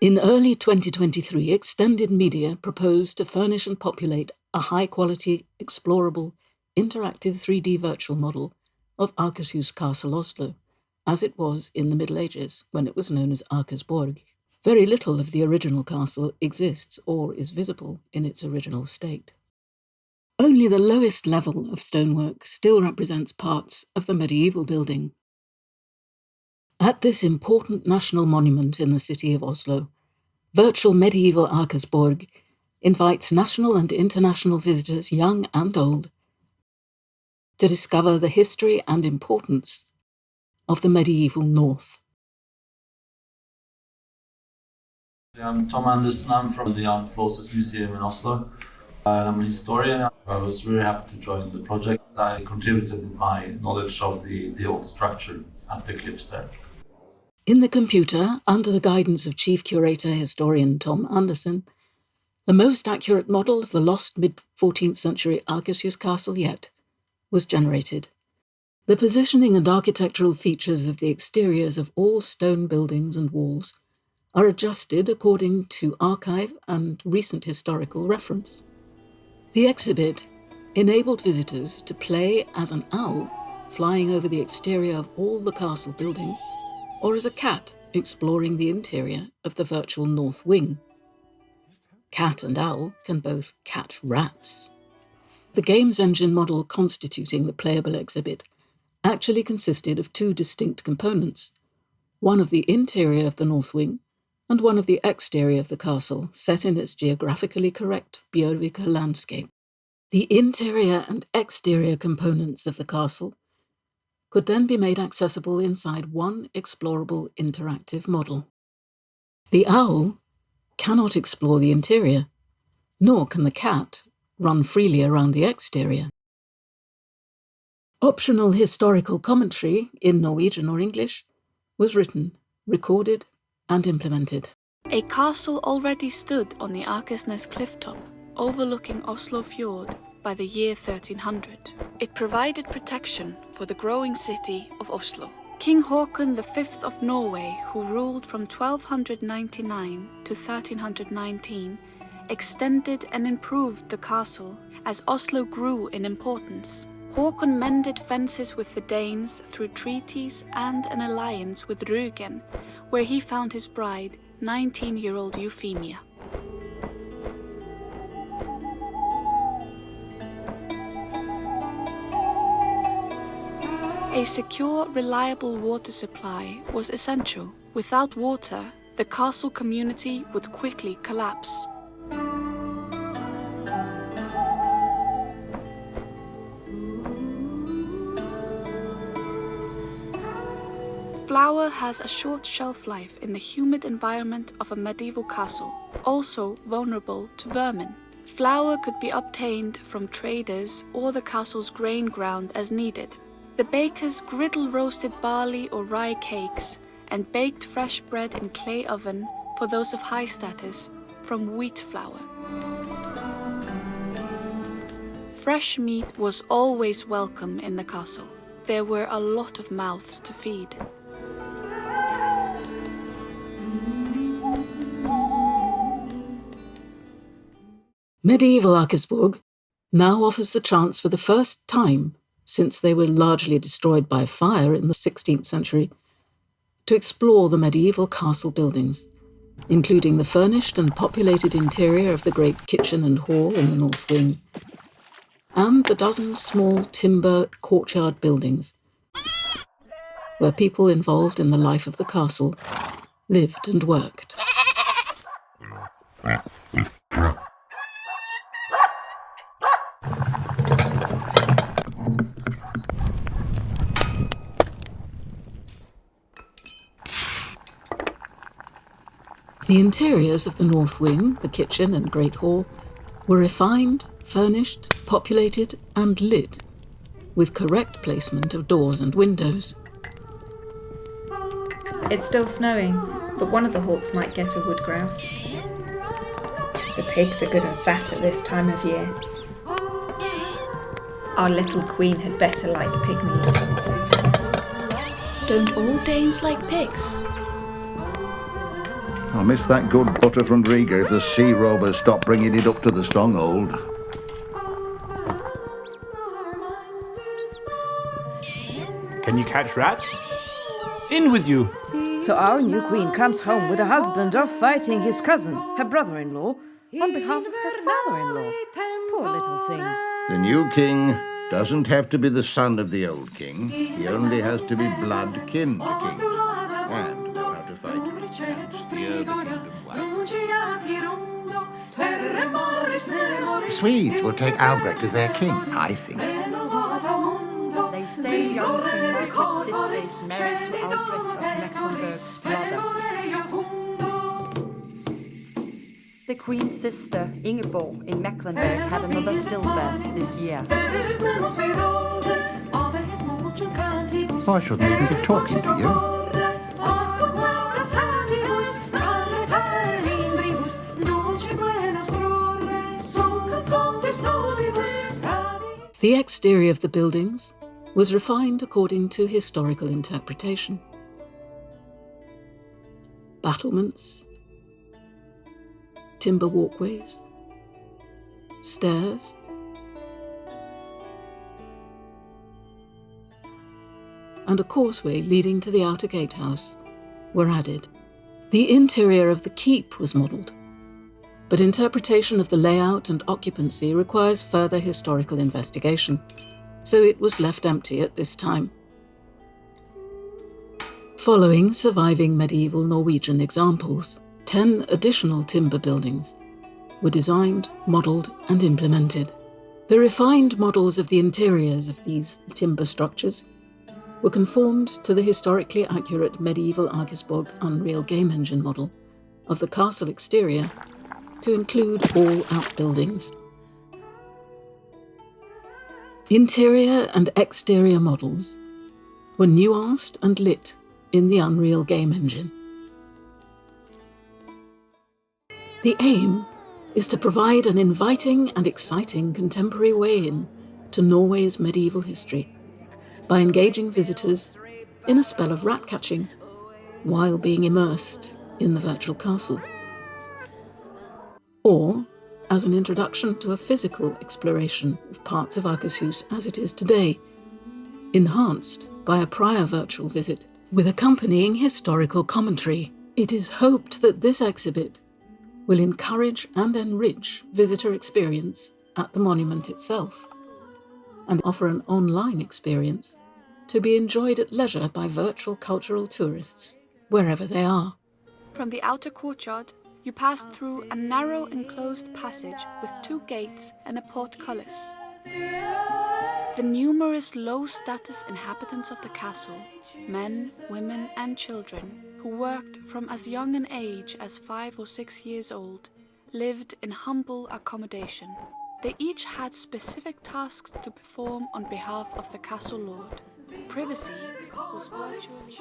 In early 2023, Extended Media proposed to furnish and populate a high-quality, explorable, interactive 3D virtual model of Akershus Castle Oslo, as it was in the Middle Ages, when it was known as Akersborg. Very little of the original castle exists or is visible in its original state. Only the lowest level of stonework still represents parts of the medieval building. At this important national monument in the city of Oslo, Virtual Medieval Akersborg invites national and international visitors, young and old, to discover the history and importance of the medieval North. I'm Tom Anderson. I'm from the Armed Forces Museum in Oslo. And I'm a historian. I was very happy to join the project. I contributed my knowledge of the old structure at the cliffs there. In the computer, under the guidance of Chief Curator Historian Tom Anderson, the most accurate model of the lost mid-14th century Akershus castle yet was generated. The positioning and architectural features of the exteriors of all stone buildings and walls are adjusted according to archive and recent historical reference. The exhibit enabled visitors to play as an owl flying over the exterior of all the castle buildings, or as a cat exploring the interior of the virtual north wing. Cat and owl can both catch rats. The games engine model constituting the playable exhibit actually consisted of two distinct components, one of the interior of the north wing and one of the exterior of the castle, set in its geographically correct Bjørvika landscape. The interior and exterior components of the castle could then be made accessible inside one explorable interactive model. The owl cannot explore the interior, nor can the cat run freely around the exterior. Optional historical commentary, in Norwegian or English, was written, recorded, and implemented. A castle already stood on the Akersnes clifftop, overlooking Oslo Fjord by the year 1300. It provided protection for the growing city of Oslo. King Haakon V of Norway, who ruled from 1299 to 1319, extended and improved the castle as Oslo grew in importance. Haakon mended fences with the Danes through treaties and an alliance with Rügen, where he found his bride, 19-year-old Euphemia. A secure, reliable water supply was essential. Without water, the castle community would quickly collapse. Flour has a short shelf life in the humid environment of a medieval castle, also vulnerable to vermin. Flour could be obtained from traders or the castle's grain ground as needed. The bakers griddle roasted barley or rye cakes and baked fresh bread in clay oven for those of high status from wheat flour. Fresh meat was always welcome in the castle. There were a lot of mouths to feed. Medieval Akersborg now offers the chance for the first time, since they were largely destroyed by fire in the 16th century, to explore the medieval castle buildings, including the furnished and populated interior of the great kitchen and hall in the north wing, and the dozen small timber courtyard buildings, where people involved in the life of the castle lived and worked. The interiors of the north wing, the kitchen and great hall, were refined, furnished, populated and lit, with correct placement of doors and windows. It's still snowing, but one of the hawks might get a wood grouse. The pigs are good and fat at this time of year. Our little queen had better like pig meat. Don't all Danes like pigs? I'll miss that good butter from Riga if the sea rovers stop bringing it up to the stronghold. Can you catch rats? In with you! So our new queen comes home with a husband off fighting his cousin, her brother-in-law, on behalf of her father-in-law. Poor little thing. The new king doesn't have to be the son of the old king. He only has to be blood kin to king. And know how to fight and steer the kingdom well. Swedes will take Albrecht as their king, I think. They say young Queen Margaret's sister is married to Albrecht of Mecklenburg's brother. The Queen's sister, Ingeborg, in Mecklenburg had another stillbirth this year. I shouldn't even be talking to you. The exterior of the buildings was refined according to historical interpretation. Battlements, timber walkways, stairs, and a causeway leading to the outer gatehouse were added. The interior of the keep was modelled, but interpretation of the layout and occupancy requires further historical investigation, so it was left empty at this time. Following surviving medieval Norwegian examples, 10 additional timber buildings were designed, modelled and implemented. The refined models of the interiors of these timber structures were conformed to the historically accurate medieval Akersborg Unreal Game Engine model of the castle exterior to include all outbuildings. Interior and exterior models were nuanced and lit in the Unreal Game Engine. The aim is to provide an inviting and exciting contemporary way-in to Norway's medieval history by engaging visitors in a spell of rat-catching while being immersed in the virtual castle, or as an introduction to a physical exploration of parts of Akershus as it is today, enhanced by a prior virtual visit with accompanying historical commentary. It is hoped that this exhibit will encourage and enrich visitor experience at the monument itself, and offer an online experience to be enjoyed at leisure by virtual cultural tourists, wherever they are. From the outer courtyard, you pass through a narrow enclosed passage with 2 gates and a portcullis. The numerous low-status inhabitants of the castle, men, women and children, who worked from as young an age as 5 or 6 years old, lived in humble accommodation. They each had specific tasks to perform on behalf of the castle lord. Privacy was virtually